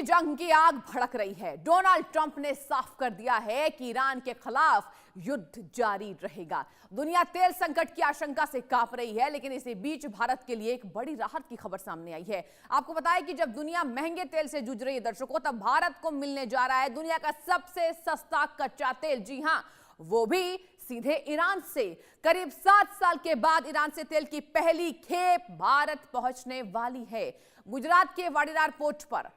जंग की आग भड़क रही है। डोनाल्ड ट्रंप ने साफ कर दिया है कि ईरान के खिलाफ युद्ध जारी रहेगा। दुनिया तेल संकट की आशंका से कांप रही है, लेकिन इसी बीच भारत के लिए एक बड़ी राहत की खबर सामने आई है। आपको बताएं कि जब दुनिया महंगे तेल से जूझ रही है दर्शकों, तब भारत को मिलने जा रहा है दुनिया का सबसे सस्ता कच्चा तेल। जी हां, वो भी सीधे ईरान से। करीब 7 साल के बाद ईरान से तेल की पहली खेप भारत पहुंचने वाली है। गुजरात के वाडीनार पोर्ट पर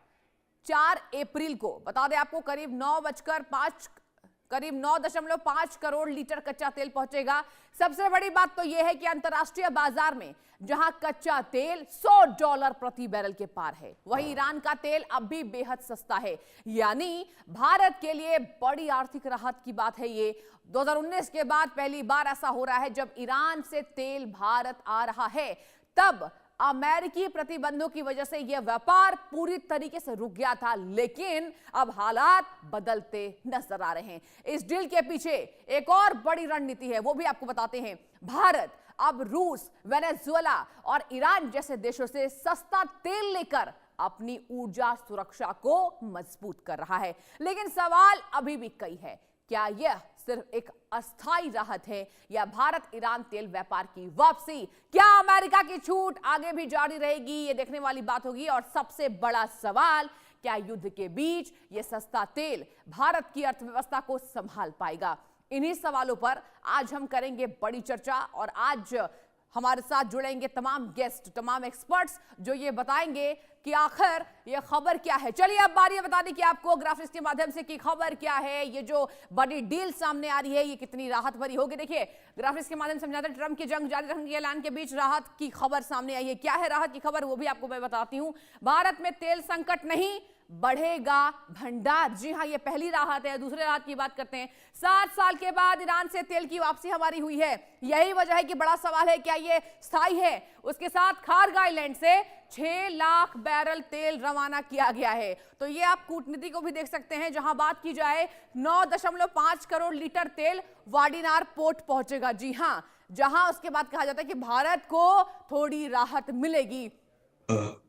4 अप्रैल को, बता दें आपको, करीब 9.5 करोड़ लीटर कच्चा तेल पहुंचेगा। सबसे बड़ी बात तो यह है कि अंतर्राष्ट्रीय बाजार में जहां कच्चा तेल $100 प्रति बैरल के पार है, वहीं ईरान का तेल अब भी बेहद सस्ता है। यानी भारत के लिए बड़ी आर्थिक राहत की बात है ये। 2019 के बाद पहली बार ऐसा हो रहा है जब ईरान से तेल भारत आ रहा है। तब अमेरिकी प्रतिबंधों की वजह से यह व्यापार पूरी तरीके से रुक गया था, लेकिन अब हालात बदलते नजर आ रहे हैं। इस डील के पीछे एक और बड़ी रणनीति है, वो भी आपको बताते हैं। भारत अब रूस, वेनेजुएला और ईरान जैसे देशों से सस्ता तेल लेकर अपनी ऊर्जा सुरक्षा को मजबूत कर रहा है। लेकिन सवाल अभी भी कई है, क्या यह सिर्फ एक अस्थायी राहत है या भारत ईरान तेल व्यापार की वापसी? क्या अमेरिका की छूट आगे भी जारी रहेगी? ये देखने वाली बात होगी। और सबसे बड़ा सवाल, क्या युद्ध के बीच ये सस्ता तेल भारत की अर्थव्यवस्था को संभाल पाएगा? इन्हीं सवालों पर आज हम करेंगे बड़ी चर्चा। और आज हमारे साथ जुड़ेंगे तमाम गेस्ट, तमाम एक्सपर्ट्स, जो ये बताएंगे कि आखिर ये खबर क्या है। चलिए अब बारी है बता दें कि आपको ग्राफिक्स के माध्यम से कि खबर क्या है, ये जो बड़ी डील सामने आ रही है ये कितनी राहत भरी होगी। देखिए ग्राफिक्स के माध्यम से समझाते हैं, ट्रंप की जंग जारी रखने के ऐलान के बीच राहत की खबर सामने आई है। क्या है राहत की खबर, वो भी आपको मैं बताती हूं। भारत में तेल संकट नहीं, बढ़ेगा भंडार। जी हां, ये पहली राहत है। दूसरे राहत की बात करते हैं। 7 साल के बाद ईरान से तेल की वापसी हमारी हुई है। यही वजह है कि बड़ा सवाल है, क्या ये स्थायी है? उसके साथ खारग आइलैंड से 6 लाख बैरल तेल रवाना किया गया है। तो ये आप कूटनीति को भी देख सकते हैं, जहां बात की जाए 9.5 करोड़ लीटर तेल वाडीनार पोर्ट पहुंचेगा। जी हां, जहां उसके बाद कहा जाता है कि भारत को थोड़ी राहत मिलेगी।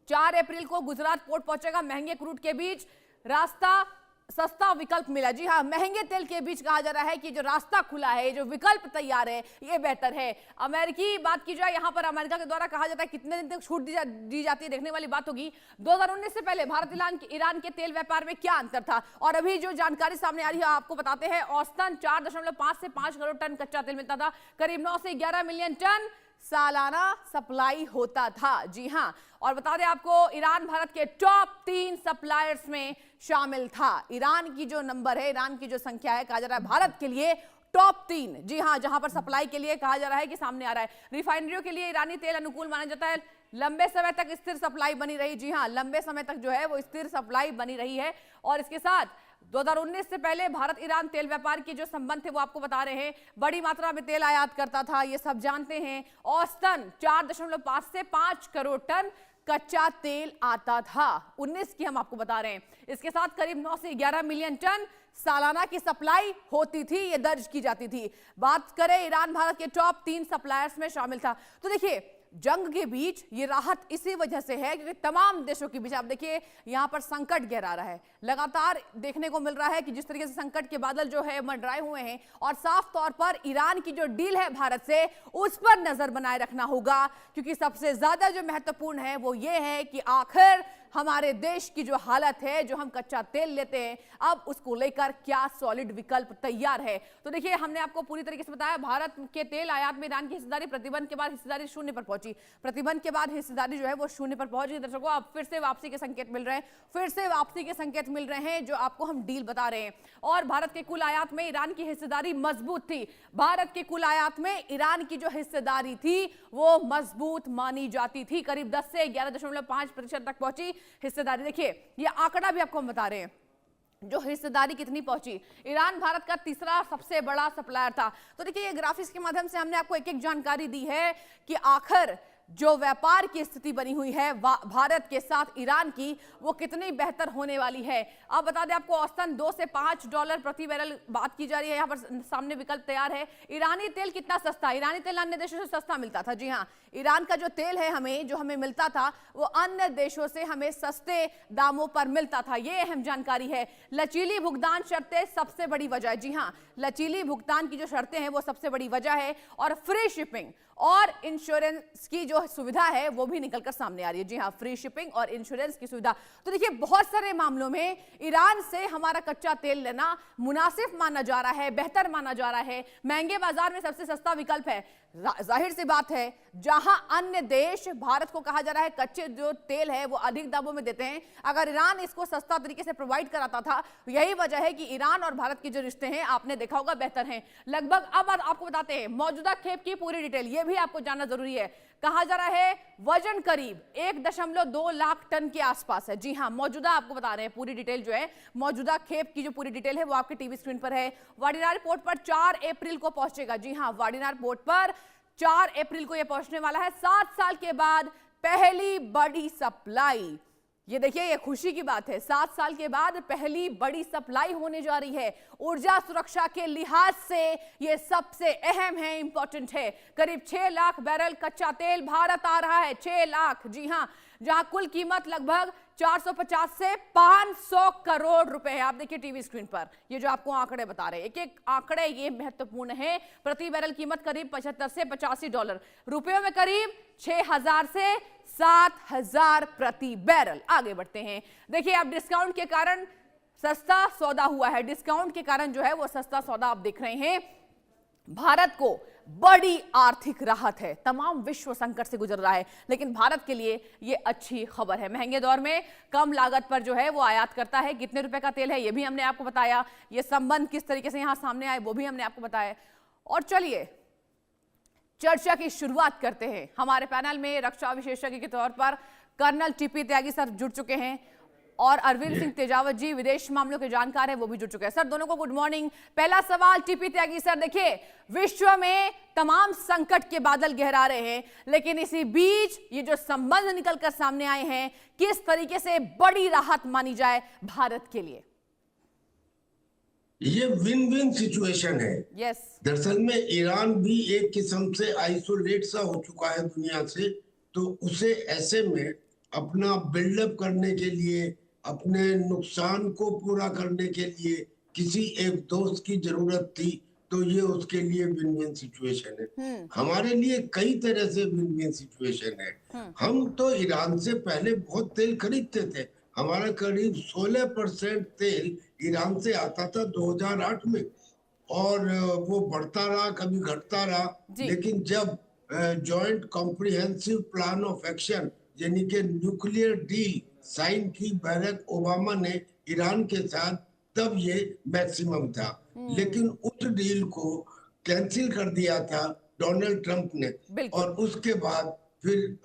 4 अप्रैल को गुजरात पोर्ट पहुंचेगा। महंगे क्रूड के बीच रास्ता, सस्ता विकल्प मिला। जी हां, महंगे तेल के बीच कहा जा रहा है कि जो रास्ता खुला है, जो विकल्प तैयार है, ये बेहतर है। अमेरिकी बात की जाए, यहां पर अमेरिका के द्वारा कहा जाता है कितने दिन तक छूट दी जाती है, देखने वाली बात होगी। 2019 से पहले भारत ईरान के तेल व्यापार में क्या अंतर था और अभी जो जानकारी सामने आ रही है आपको बताते हैं। औसतन 4.5 से 5 करोड़ टन कच्चा तेल मिलता था। करीब 9 से 11 मिलियन टन सालाना सप्लाई होता था। जी हां, और बता दें आपको, ईरान भारत के टॉप 3 सप्लायर्स में शामिल था। ईरान की जो नंबर है, ईरान की जो संख्या है, कहा जा रहा है भारत के लिए टॉप 3। जी हां, जहां पर सप्लाई के लिए कहा जा रहा है कि सामने आ रहा है। रिफाइनरियों के लिए ईरानी तेल अनुकूल माना जाता है। लंबे समय तक स्थिर सप्लाई बनी रही। जी हां, लंबे समय तक जो है वो स्थिर सप्लाई बनी रही है। और इसके साथ 2019 से पहले भारत ईरान तेल व्यापार के जो संबंध थे वो आपको बता रहे हैं। बड़ी मात्रा में तेल आयात करता था, ये सब जानते हैं। औसतन 4.5 से 5 करोड़ टन कच्चा तेल आता था। 19 की हम आपको बता रहे हैं। इसके साथ करीब 9 से 11 मिलियन टन सालाना की सप्लाई होती थी, ये दर्ज की जाती थी। बात करें, ईरान भारत के टॉप 3 सप्लायर्स में शामिल था। तो देखिए, जंग के बीच ये राहत इसी वजह से है क्योंकि तमाम देशों के बीच आप देखिए यहां पर संकट गहरा रहा है। लगातार देखने को मिल रहा है कि जिस तरीके से संकट के बादल जो है मंडराए हुए हैं, और साफ तौर पर ईरान की जो डील है भारत से, उस पर नजर बनाए रखना होगा। क्योंकि सबसे ज्यादा जो महत्वपूर्ण है वो ये है कि आखिर हमारे देश की जो हालत है, जो हम कच्चा तेल लेते हैं, अब उसको लेकर क्या सॉलिड विकल्प तैयार है। तो देखिए, हमने आपको पूरी तरीके से बताया, भारत के तेल आयात में ईरान की हिस्सेदारी प्रतिबंध के बाद हिस्सेदारी 0 पर पहुंची। प्रतिबंध के बाद हिस्सेदारी जो है वो 0 पर पहुंच गई। दर्शकों, अब फिर से वापसी के संकेत मिल रहे हैं, फिर से वापसी के संकेत मिल रहे हैं, जो आपको हम डील बता रहे हैं। और भारत के कुल आयात में ईरान की हिस्सेदारी मजबूत थी। भारत के कुल आयात में ईरान की जो हिस्सेदारी थी वो मजबूत मानी जाती थी। करीब 10 से 11.5% तक पहुंची हिस्सेदारी। देखिए, ये आंकड़ा भी आपको हम बता रहे हैं, जो हिस्सेदारी कितनी पहुंची। ईरान भारत का तीसरा सबसे बड़ा सप्लायर था। तो देखिए, ये ग्राफिक्स के माध्यम से हमने आपको एक एक जानकारी दी है कि आखिर जो व्यापार की स्थिति बनी हुई है भारत के साथ ईरान की, वो कितनी बेहतर होने वाली है। अब बता दें आपको, औसतन 2 से 5 डॉलर प्रति बैरल बात की जा रही है। यहाँ पर सामने विकल्प तैयार है। ईरानी तेल कितना सस्ता? ईरानी तेल अन्य देशों से सस्ता मिलता था। जी हाँ, ईरान का जो तेल है हमें जो हमें मिलता था वो अन्य देशों से हमें सस्ते दामों पर मिलता था। ये अहम जानकारी है। लचीली भुगतान शर्तें सबसे बड़ी वजह है। जी हां, लचीली भुगतान की जो शर्तें हैं वो सबसे बड़ी वजह है और फ्री शिपिंग और इंश्योरेंस की जो सुविधा है वो भी निकलकर सामने आ रही है। जी हां, फ्री शिपिंग और इंश्योरेंस की सुविधा। तो देखिए, बहुत सारे मामलों में ईरान से हमारा कच्चा तेल लेना मुनासिब माना जा रहा है, बेहतर माना जा रहा है, महंगे बाजार में सबसे सस्ता विकल्प है। जाहिर सी बात है, जहां अन्य देश भारत को कहा जा रहा है कच्चे जो तेल है वो अधिक दामों में देते हैं, अगर ईरान इसको सस्ता तरीके से प्रोवाइड कराता था, यही वजह है कि ईरान और भारत के जो रिश्ते हैं आपने देखा होगा बेहतर हैं लगभग। अब आपको बताते हैं मौजूदा खेप की पूरी डिटेल, ये भी आपको जानना जरूरी है। कहा जा रहा है वजन करीब 1.2 लाख टन के आसपास है। जी हां, मौजूदा आपको बता रहे हैं पूरी डिटेल जो है, मौजूदा खेप की जो पूरी डिटेल है वो आपके टीवी स्क्रीन पर है। वाडीनार पोर्ट पर 4 अप्रैल को पहुंचेगा। जी हां, वाडीनार पोर्ट पर 4 अप्रैल को यह पहुंचने वाला है। 7 साल के बाद पहली बड़ी सप्लाई। ये देखिए, ये खुशी की बात है, 7 साल के बाद पहली बड़ी सप्लाई होने जा रही है। ऊर्जा सुरक्षा के लिहाज से ये सबसे अहम है, इंपॉर्टेंट है। करीब 6 लाख बैरल कच्चा तेल भारत आ रहा है। 6 लाख, जी हां, जहां कुल कीमत लगभग 450 से 500 करोड़ रुपए है। आप देखिए टीवी स्क्रीन पर ये जो आपको आंकड़े बता रहे हैं, एक एक आंकड़े ये महत्वपूर्ण है। प्रति बैरल कीमत करीब 75 से 85 डॉलर, रुपयों में करीब 6000 से 7000 प्रति बैरल। आगे बढ़ते हैं। देखिए, अब डिस्काउंट के कारण सस्ता सौदा हुआ है। डिस्काउंट के कारण जो है वो सस्ता सौदा आप देख रहे हैं। भारत को बड़ी आर्थिक राहत है, तमाम विश्व संकट से गुजर रहा है, लेकिन भारत के लिए यह अच्छी खबर है। महंगे दौर में कम लागत पर जो है वो आयात करता है। कितने रुपए का तेल है ये भी हमने आपको बताया, ये संबंध किस तरीके से यहां सामने आए वो भी हमने आपको बताया। और चलिए चर्चा की शुरुआत करते हैं। हमारे पैनल में रक्षा विशेषज्ञ के तौर पर कर्नल टीपी त्यागी सर जुड़ चुके हैं और अरविंद सिंह तेजावत जी विदेश मामलों के जानकार हैं, वो भी जुड़ चुके हैं। सर दोनों को गुड मॉर्निंग। पहला सवाल टीपी त्यागी सर, देखिए विश्व में तमाम संकट के बादल गहरा रहे हैं, लेकिन इसी बीच ये जो संबंध निकलकर सामने आए हैं, किस तरीके से बड़ी राहत मानी जाए भारत के लिए? ये विन विन सिचुएशन है। यस। दरअसल में ईरान भी एक किस्म से आइसोलेट सा हो चुका है दुनिया से, तो उसे ऐसे में अपना बिल्डअप करने के लिए, अपने नुकसान को पूरा करने के लिए किसी एक दोस्त की जरूरत थी, तो ये उसके लिए विन विन सिचुएशन है। हमारे लिए कई तरह से विन विन सिचुएशन है। हम तो ईरान से पहले बहुत तेल खरीदते थे। हमारा करीब 16% तेल ईरान से आता था 2008 में, और वो बढ़ता रहा, कभी घटता रहा। लेकिन जब joint comprehensive plan of action यानी कि न्यूक्लियर डील साइन की बैरक ओबामा ने ईरान के साथ, तब ये मैक्सिमम था। लेकिन उस डील को कैंसिल कर दिया था डोनाल्ड ट्रंप ने, और उसके बाद फिर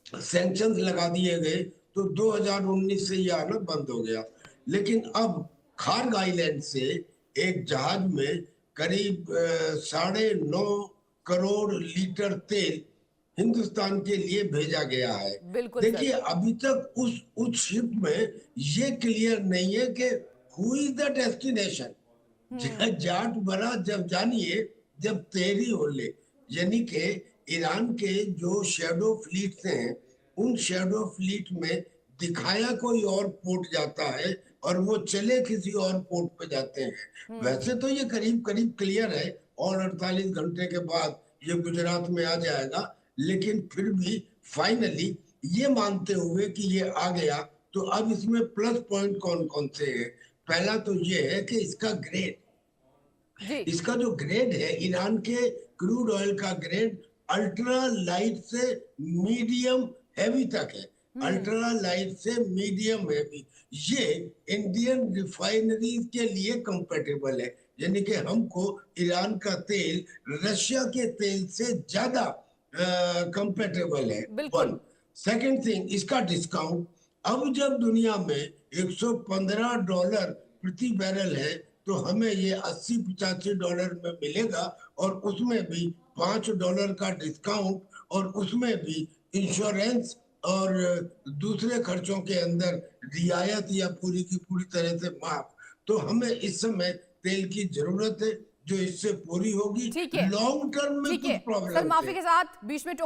सैंक्शंस लगा दिए गए, तो 2019 से ये आना बंद हो गया। लेकिन अब खार्ग आइलैंड से एक जहाज में करीब 9.5 करोड़ लीटर तेल हिंदुस्तान के लिए भेजा गया है। देखिए, अभी तक उस शिप में ये क्लियर नहीं है कि who is the destination. Jat बना जब जानिए जब तेरी हो ले, यानी कि ईरान के जो शैडो फ्लीट हैं, उन शैडो फ्लीट में दिखाया कोई और पोर्ट जाता है और वो चले किसी और पोर्ट पे जाते हैं। वैसे तो ये करीब करीब क्लियर है और 48 घंटे के बाद ये गुजरात में आ जाएगा, लेकिन फिर भी फाइनली ये मानते हुए कि ये आ गया, तो अब इसमें प्लस पॉइंट कौन कौन से हैं? पहला तो ये है कि इसका ग्रेड, इसका जो ग्रेड है, ईरान के क्रूड ऑयल का ग्रेड अल्ट्रा लाइट से मीडियम हैवी तक है। अल्ट्रा लाइट से मीडियम हैवी, ये इंडियन रिफाइनरीज के लिए कंपेटेबल है, यानी कि हमको ईरान का तेल रशिया के तेल से ज्यादा कंपेटेबल है। वन सेकंड थिंग, इसका डिस्काउंट। अब जब दुनिया में $115 प्रति बैरल है, तो हमें ये 80-85 डॉलर में मिलेगा, और उसमें भी $5 का डिस्काउंट, और उसमें भी इंश्योरेंस और दूसरे खर्चों के अंदर रियायत या पूरी की पूरी तरह से माफ। तो हमें इस समय तेल की जरूरत है। जो इससे पूरी होगी। ठीक है, लॉन्ग टर्म में ठीक कुछ है प्रॉब्लम सर, माफी के साथ बीच में टोक